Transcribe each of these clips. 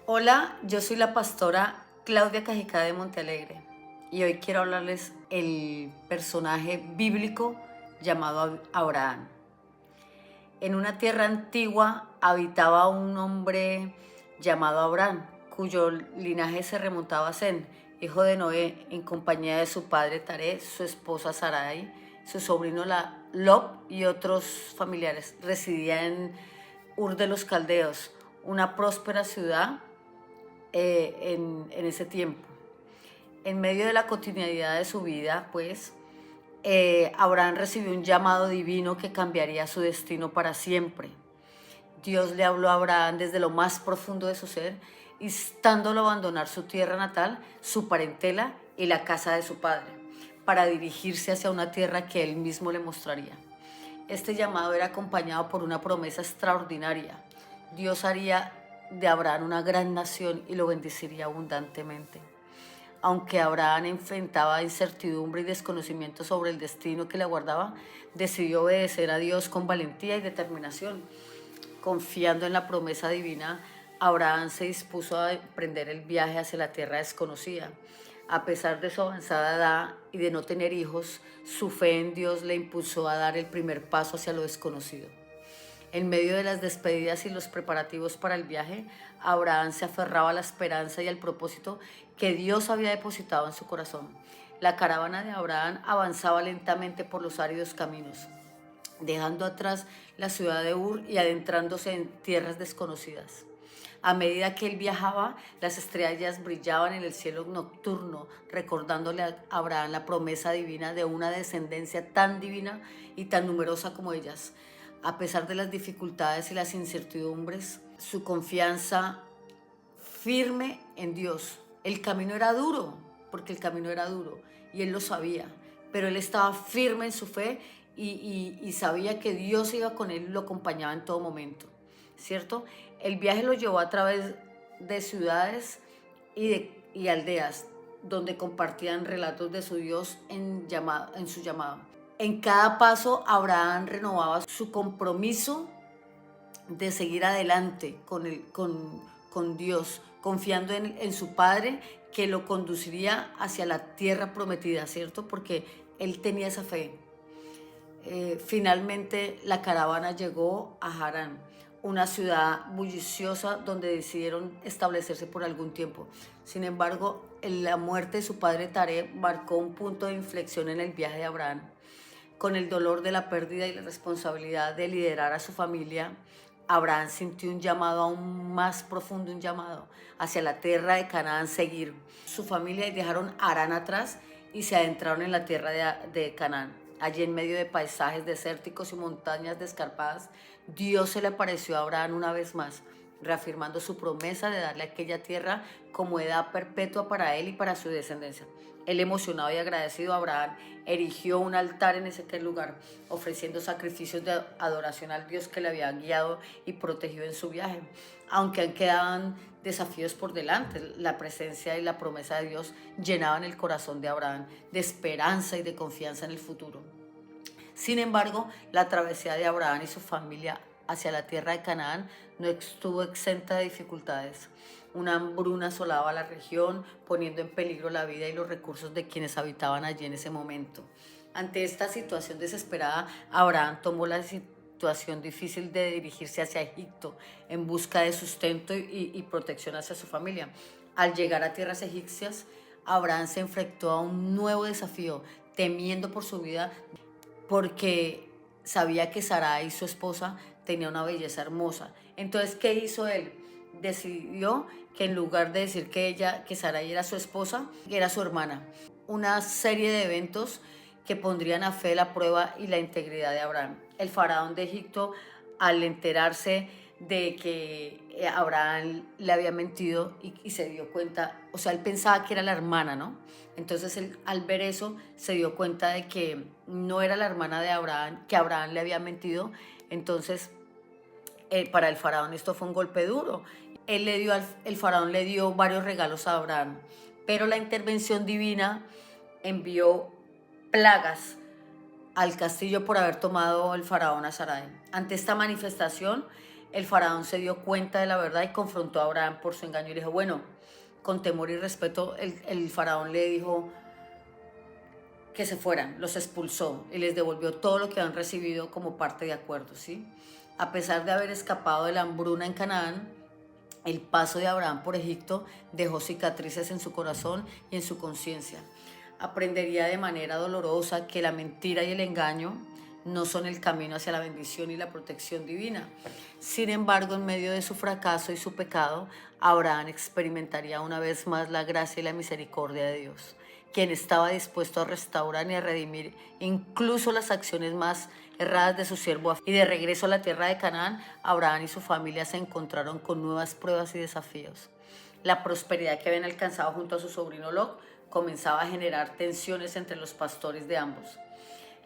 Hola, yo soy la pastora Claudia Cajicá de Montealegre y hoy quiero hablarles el personaje bíblico llamado Abraham. En una tierra antigua habitaba un hombre llamado Abraham, cuyo linaje se remontaba a Sem, hijo de Noé, en compañía de su padre Taré, su esposa Sarai, su sobrino Lob y otros familiares. Residía en Ur de los Caldeos, una próspera ciudad en ese tiempo. En medio de la cotidianidad de su vida, pues, Abraham recibió un llamado divino que cambiaría su destino para siempre. Dios le habló a Abraham desde lo más profundo de su ser, instándolo a abandonar su tierra natal, su parentela y la casa de su padre, para dirigirse hacia una tierra que él mismo le mostraría. Este llamado era acompañado por una promesa extraordinaria. Dios haría de Abraham una gran nación y lo bendeciría abundantemente. Aunque Abraham enfrentaba incertidumbre y desconocimiento sobre el destino que le aguardaba, decidió obedecer a Dios con valentía y determinación. Confiando en la promesa divina, Abraham se dispuso a emprender el viaje hacia la tierra desconocida. A pesar de su avanzada edad y de no tener hijos, su fe en Dios le impulsó a dar el primer paso hacia lo desconocido. En medio de las despedidas y los preparativos para el viaje, Abraham se aferraba a la esperanza y al propósito que Dios había depositado en su corazón. La caravana de Abraham avanzaba lentamente por los áridos caminos, dejando atrás la ciudad de Ur y adentrándose en tierras desconocidas. A medida que él viajaba, las estrellas brillaban en el cielo nocturno, recordándole a Abraham la promesa divina de una descendencia tan divina y tan numerosa como ellas. A pesar de las dificultades y las incertidumbres, su confianza firme en Dios. El camino era duro, porque el camino era duro, y él lo sabía, pero él estaba firme en su fe y sabía que Dios iba con él y lo acompañaba en todo momento, ¿cierto? El viaje lo llevó a través de ciudades y aldeas donde compartían relatos de su Dios en su llamado. En cada paso, Abraham renovaba su compromiso de seguir adelante con Dios, confiando en su Padre que lo conduciría hacia la tierra prometida, ¿cierto? Porque él tenía esa fe. Finalmente la caravana llegó a Harán, una ciudad bulliciosa donde decidieron establecerse por algún tiempo. Sin embargo, la muerte de su padre Taré marcó un punto de inflexión en el viaje de Abraham. Con el dolor de la pérdida y la responsabilidad de liderar a su familia, Abraham sintió un llamado aún más profundo, un llamado hacia la tierra de Canaán seguir. Su familia dejaron Harán atrás y se adentraron en la tierra de Canaán. Allí en medio de paisajes desérticos y montañas descarpadas, Dios se le apareció a Abraham una vez más, reafirmando su promesa de darle aquella tierra como heredad perpetua para él y para su descendencia. Él, emocionado y agradecido, Abraham erigió un altar en ese lugar, ofreciendo sacrificios de adoración al Dios que le había guiado y protegido en su viaje. Aunque quedaban desafíos por delante, la presencia y la promesa de Dios llenaban el corazón de Abraham de esperanza y de confianza en el futuro. Sin embargo, la travesía de Abraham y su familia hacia la tierra de Canaán no estuvo exenta de dificultades. Una hambruna asolaba la región, poniendo en peligro la vida y los recursos de quienes habitaban allí en ese momento. Ante esta situación desesperada, Abraham tomó la situación difícil de dirigirse hacia Egipto en busca de sustento y protección hacia su familia. Al llegar a tierras egipcias, Abraham se enfrentó a un nuevo desafío, temiendo por su vida porque sabía que Sarai, su esposa, tenía una belleza hermosa. Entonces, ¿qué hizo él? Decidió que en lugar de decir que Sarai era su esposa, era su hermana. Una serie de eventos que pondrían a fe la prueba y la integridad de Abraham. El faraón de Egipto, al enterarse de que Abraham le había mentido y se dio cuenta, o sea, él pensaba que era la hermana, ¿no? Entonces él, al ver eso, se dio cuenta de que no era la hermana de Abraham, que Abraham le había mentido. Entonces, para el faraón esto fue un golpe duro. El faraón le dio varios regalos a Abraham, pero la intervención divina envió plagas al castillo por haber tomado el faraón a Sarai. Ante esta manifestación, el faraón se dio cuenta de la verdad y confrontó a Abraham por su engaño y le dijo, bueno, con temor y respeto, el faraón le dijo que se fueran, los expulsó y les devolvió todo lo que han recibido como parte de acuerdo, ¿sí? A pesar de haber escapado de la hambruna en Canaán, el paso de Abraham por Egipto dejó cicatrices en su corazón y en su conciencia. Aprendería de manera dolorosa que la mentira y el engaño no son el camino hacia la bendición y la protección divina. Sin embargo, en medio de su fracaso y su pecado, Abraham experimentaría una vez más la gracia y la misericordia de Dios, quien estaba dispuesto a restaurar y a redimir incluso las acciones más erradas de su siervo. Y de regreso a la tierra de Canaán, Abraham y su familia se encontraron con nuevas pruebas y desafíos. La prosperidad que habían alcanzado junto a su sobrino Lot comenzaba a generar tensiones entre los pastores de ambos.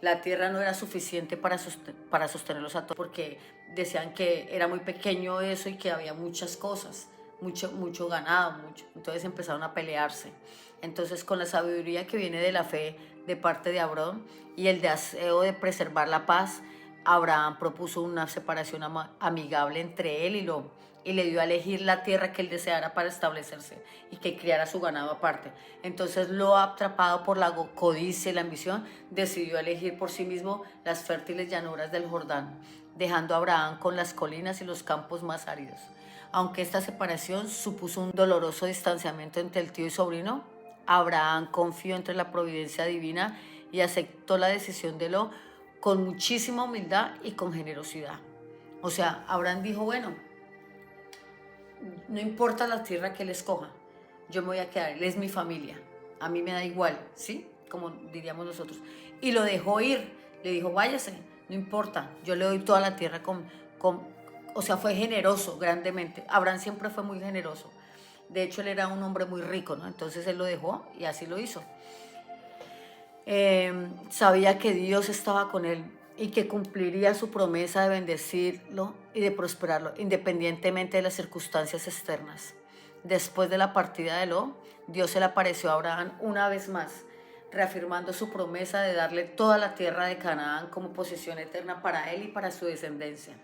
La tierra no era suficiente para sostenerlos a todos porque decían que era muy pequeño eso y que había muchas cosas, mucho ganado, mucho. Entonces empezaron a pelearse. Entonces, con la sabiduría que viene de la fe de parte de Abraham y el deseo de preservar la paz, Abraham propuso una separación amigable entre él y Lot y le dio a elegir la tierra que él deseara para establecerse y que criara su ganado aparte. Entonces Lot, atrapado por la codicia y la ambición, decidió elegir por sí mismo las fértiles llanuras del Jordán, dejando a Abraham con las colinas y los campos más áridos. Aunque esta separación supuso un doloroso distanciamiento entre el tío y sobrino, Abraham confió entre la providencia divina y aceptó la decisión de Lot con muchísima humildad y con generosidad. O sea, Abraham dijo, bueno, no importa la tierra que él escoja, yo me voy a quedar, él es mi familia, a mí me da igual, ¿sí? Como diríamos nosotros. Y lo dejó ir, le dijo, váyase, no importa, yo le doy toda la tierra o sea, fue generoso grandemente. Abraham siempre fue muy generoso. De hecho, él era un hombre muy rico, ¿no? Entonces él lo dejó y así lo hizo. Sabía que Dios estaba con él y que cumpliría su promesa de bendecirlo y de prosperarlo, independientemente de las circunstancias externas. Después de la partida de Lot, Dios se le apareció a Abraham una vez más, reafirmando su promesa de darle toda la tierra de Canaán como posesión eterna para él y para su descendencia.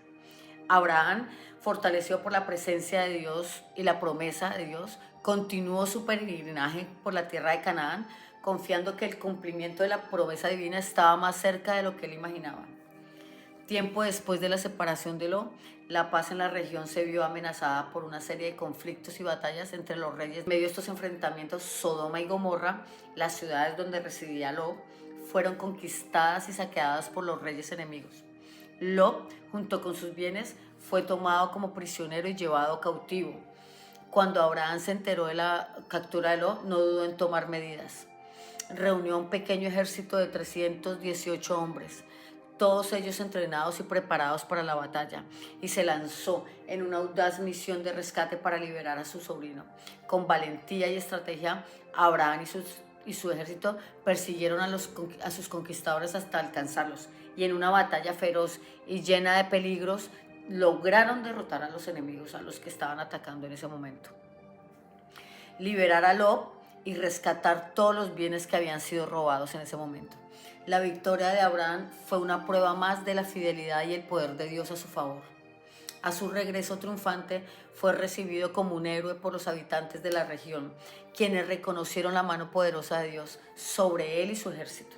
Abraham, fortalecido por la presencia de Dios y la promesa de Dios, continuó su peregrinaje por la tierra de Canaán, confiando que el cumplimiento de la promesa divina estaba más cerca de lo que él imaginaba. Tiempo después de la separación de Lot, la paz en la región se vio amenazada por una serie de conflictos y batallas entre los reyes. En medio de estos enfrentamientos, Sodoma y Gomorra, las ciudades donde residía Lot, fueron conquistadas y saqueadas por los reyes enemigos. Lot, junto con sus bienes, fue tomado como prisionero y llevado cautivo. Cuando Abraham se enteró de la captura de Lot, no dudó en tomar medidas. Reunió un pequeño ejército de 318 hombres, todos ellos entrenados y preparados para la batalla, y se lanzó en una audaz misión de rescate para liberar a su sobrino. Con valentía y estrategia, Abraham y su ejército persiguieron a sus conquistadores hasta alcanzarlos, y en una batalla feroz y llena de peligros, lograron derrotar a los enemigos a los que estaban atacando en ese momento. Liberar a Lot y rescatar todos los bienes que habían sido robados en ese momento. La victoria de Abraham fue una prueba más de la fidelidad y el poder de Dios a su favor. A su regreso triunfante, fue recibido como un héroe por los habitantes de la región, quienes reconocieron la mano poderosa de Dios sobre él y su ejército.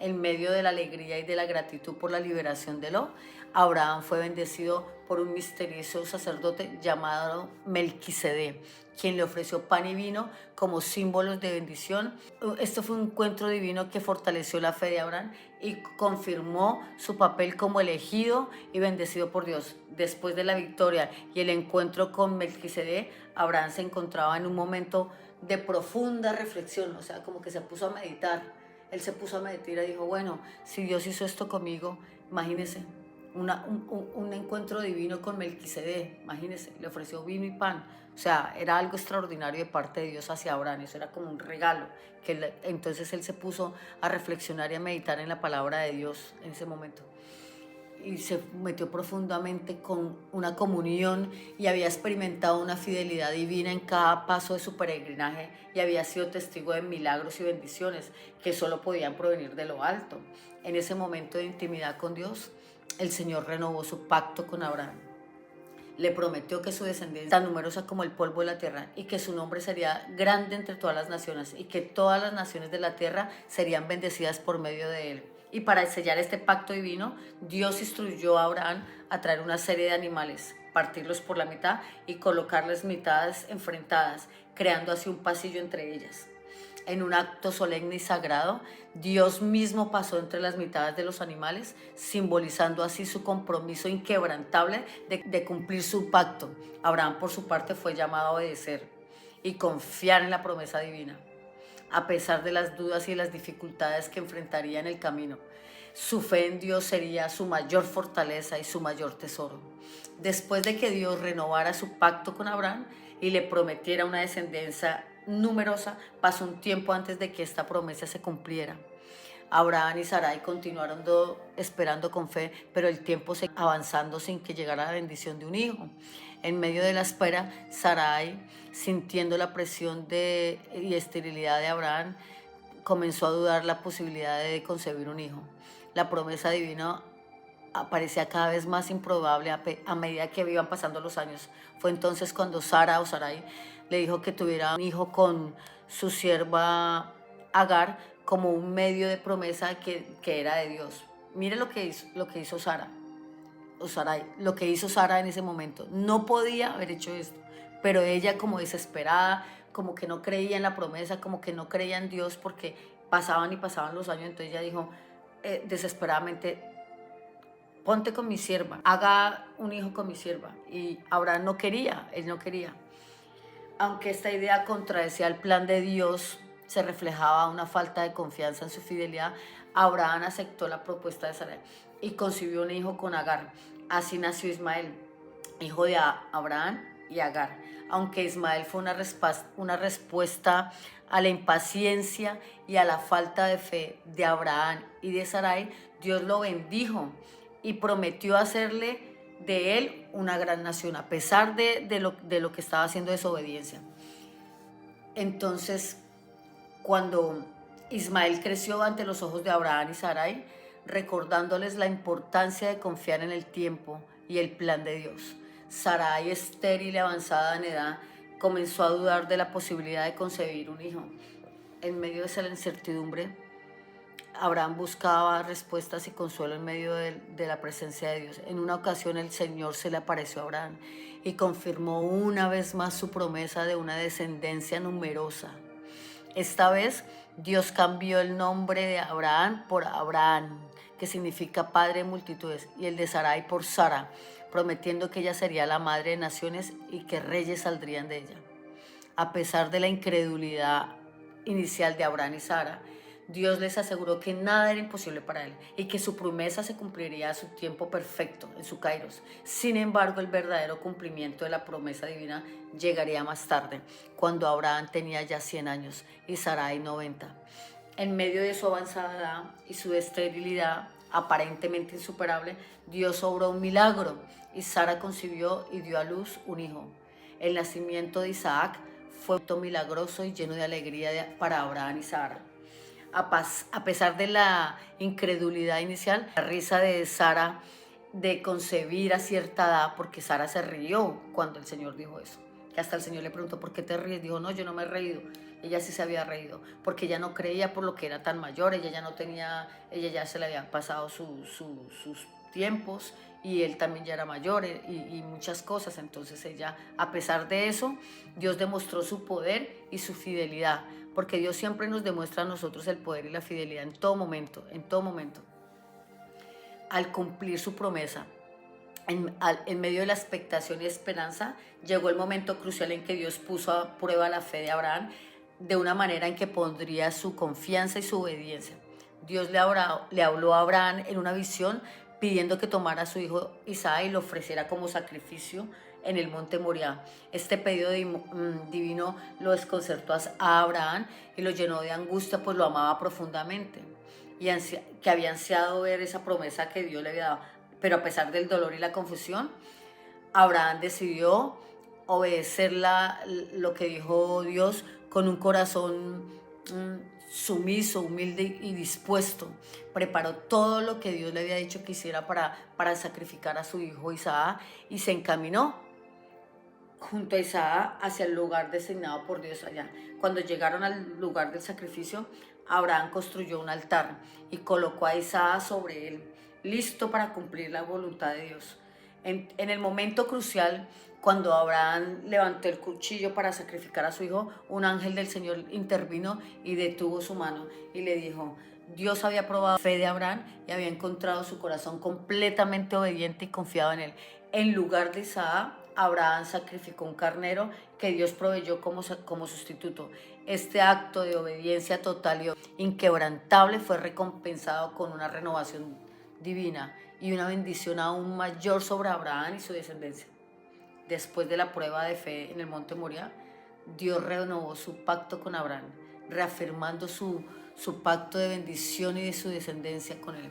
En medio de la alegría y de la gratitud por la liberación de Lot, Abraham fue bendecido por un misterioso sacerdote llamado Melquisedec, quien le ofreció pan y vino como símbolos de bendición. Esto fue un encuentro divino que fortaleció la fe de Abraham y confirmó su papel como elegido y bendecido por Dios. Después de la victoria y el encuentro con Melquisedec, Abraham se encontraba en un momento de profunda reflexión, o sea, como que se puso a meditar. Él se puso a meditar y dijo, bueno, si Dios hizo esto conmigo, imagínense, un encuentro divino con Melquisedec, imagínense, le ofreció vino y pan. O sea, era algo extraordinario de parte de Dios hacia Abraham, eso era como un regalo. Entonces él se puso a reflexionar y a meditar en la palabra de Dios en ese momento. Y se metió profundamente con una comunión y había experimentado una fidelidad divina en cada paso de su peregrinaje y había sido testigo de milagros y bendiciones que solo podían provenir de lo alto. En ese momento de intimidad con Dios, el Señor renovó su pacto con Abraham. Le prometió que su descendencia tan numerosa como el polvo de la tierra y que su nombre sería grande entre todas las naciones y que todas las naciones de la tierra serían bendecidas por medio de él. Y para sellar este pacto divino, Dios instruyó a Abraham a traer una serie de animales, partirlos por la mitad y colocarles mitades enfrentadas, creando así un pasillo entre ellas. En un acto solemne y sagrado, Dios mismo pasó entre las mitades de los animales, simbolizando así su compromiso inquebrantable de cumplir su pacto. Abraham, por su parte, fue llamado a obedecer y confiar en la promesa divina, a pesar de las dudas y las dificultades que enfrentaría en el camino. Su fe en Dios sería su mayor fortaleza y su mayor tesoro. Después de que Dios renovara su pacto con Abraham y le prometiera una descendencia numerosa, pasó un tiempo antes de que esta promesa se cumpliera. Abraham y Sarai continuaron esperando con fe, pero el tiempo se avanzando sin que llegara la bendición de un hijo. En medio de la espera, Sarai, sintiendo la presión y esterilidad de Abraham, comenzó a dudar la posibilidad de concebir un hijo. La promesa divina parecía cada vez más improbable a medida que iban pasando los años. Fue entonces cuando Sara o Sarai le dijo que tuviera un hijo con su sierva Agar como un medio de promesa que era de Dios. Mire lo que hizo Sara, o Sarai, lo que hizo Sara en ese momento. No podía haber hecho esto, pero ella, como desesperada, como que no creía en la promesa, como que no creía en Dios, porque pasaban y pasaban los años, entonces ella dijo desesperadamente: ponte con mi sierva, haga un hijo con mi sierva. Y Abraham no quería, él no quería. Aunque esta idea contradecía el plan de Dios, se reflejaba una falta de confianza en su fidelidad, Abraham aceptó la propuesta de Sarai y concibió un hijo con Agar. Así nació Ismael, hijo de Abraham y Agar. Aunque Ismael fue una respuesta a la impaciencia y a la falta de fe de Abraham y de Sarai, Dios lo bendijo y prometió hacerle de él una gran nación, a pesar de lo que estaba haciendo desobediencia. Entonces, cuando Ismael creció ante los ojos de Abraham y Sarai, recordándoles la importancia de confiar en el tiempo y el plan de Dios, Sarai, estéril y avanzada en edad, comenzó a dudar de la posibilidad de concebir un hijo. En medio de esa incertidumbre, Abraham buscaba respuestas y consuelo en medio de la presencia de Dios. En una ocasión el Señor se le apareció a Abraham y confirmó una vez más su promesa de una descendencia numerosa. Esta vez Dios cambió el nombre de Abraham por Abraham, que significa padre de multitudes, y el de Sarai por Sara, prometiendo que ella sería la madre de naciones y que reyes saldrían de ella. A pesar de la incredulidad inicial de Abraham y Sara, Dios les aseguró que nada era imposible para él y que su promesa se cumpliría a su tiempo perfecto, en su kairos. Sin embargo, el verdadero cumplimiento de la promesa divina llegaría más tarde, cuando Abraham tenía ya 100 años y Sarai 90. En medio de su avanzada edad y su esterilidad aparentemente insuperable, Dios obró un milagro y Sara concibió y dio a luz un hijo. El nacimiento de Isaac fue un milagroso y lleno de alegría para Abraham y Sara. A pesar de la incredulidad inicial, la risa de Sara de concebir a cierta edad, porque Sara se rió cuando el Señor dijo eso, que hasta el Señor le preguntó: ¿por qué te ríes? Dijo: no, yo no me he reído. Ella sí se había reído, porque ella no creía por lo que era tan mayor, ella ya se le habían pasado sus tiempos, y él también ya era mayor, y muchas cosas. Entonces ella, a pesar de eso, Dios demostró su poder y su fidelidad, porque Dios siempre nos demuestra a nosotros el poder y la fidelidad en todo momento, en todo momento. Al cumplir su promesa, en medio de la expectación y esperanza, llegó el momento crucial en que Dios puso a prueba la fe de Abraham de una manera en que pondría su confianza y su obediencia. Dios le habló a Abraham en una visión pidiendo que tomara a su hijo Isaac y lo ofreciera como sacrificio en el monte Moriah. Este pedido divino lo desconcertó a Abraham y lo llenó de angustia, pues lo amaba profundamente y que había ansiado ver esa promesa que Dios le había dado. Pero a pesar del dolor y la confusión, Abraham decidió obedecer lo que dijo Dios con un corazón sumiso, humilde y dispuesto. Preparó todo lo que Dios le había dicho que hiciera para sacrificar a su hijo Isaac y se encaminó junto a Isaac hacia el lugar designado por Dios allá. Cuando llegaron al lugar del sacrificio, Abraham construyó un altar y colocó a Isaac sobre él, listo para cumplir la voluntad de Dios. En el momento crucial, cuando Abraham levantó el cuchillo para sacrificar a su hijo, un ángel del Señor intervino y detuvo su mano y le dijo: Dios había probado la fe de Abraham y había encontrado su corazón completamente obediente y confiado en él. En lugar de Isaac, Abraham sacrificó un carnero que Dios proveyó como sustituto. Este acto de obediencia total y inquebrantable fue recompensado con una renovación divina y una bendición aún mayor sobre Abraham y su descendencia. Después de la prueba de fe en el monte Moria, Dios renovó su pacto con Abraham, reafirmando su pacto de bendición y de su descendencia con él.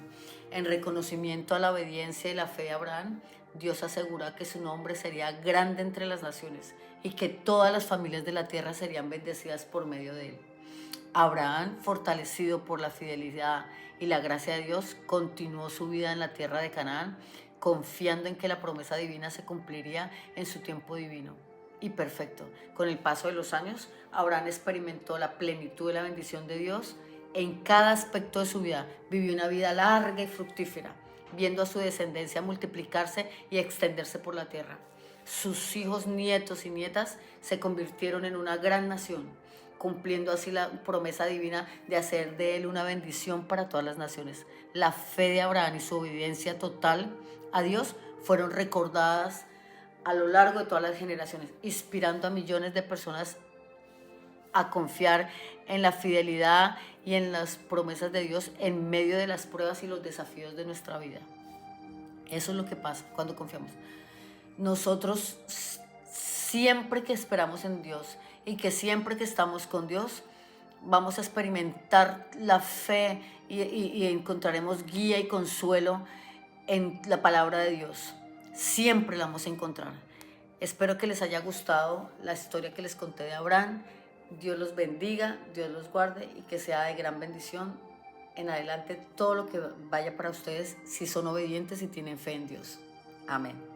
En reconocimiento a la obediencia y la fe de Abraham, Dios asegura que su nombre sería grande entre las naciones y que todas las familias de la tierra serían bendecidas por medio de él. Abraham, fortalecido por la fidelidad y la gracia de Dios, continuó su vida en la tierra de Canaán, confiando en que la promesa divina se cumpliría en su tiempo divino y perfecto. Con el paso de los años, Abraham experimentó la plenitud de la bendición de Dios en cada aspecto de su vida. Vivió una vida larga y fructífera, viendo a su descendencia multiplicarse y extenderse por la tierra. Sus hijos, nietos y nietas se convirtieron en una gran nación, cumpliendo así la promesa divina de hacer de él una bendición para todas las naciones. La fe de Abraham y su obediencia total a Dios fueron recordadas a lo largo de todas las generaciones, inspirando a millones de personas a confiar en la fidelidad y en las promesas de Dios en medio de las pruebas y los desafíos de nuestra vida. Eso es lo que pasa cuando confiamos. Nosotros siempre que esperamos en Dios y que siempre que estamos con Dios, vamos a experimentar la fe y encontraremos guía y consuelo en la palabra de Dios. Siempre la vamos a encontrar. Espero que les haya gustado la historia que les conté de Abraham. Dios los bendiga, Dios los guarde y que sea de gran bendición en adelante todo lo que vaya para ustedes si son obedientes y tienen fe en Dios. Amén.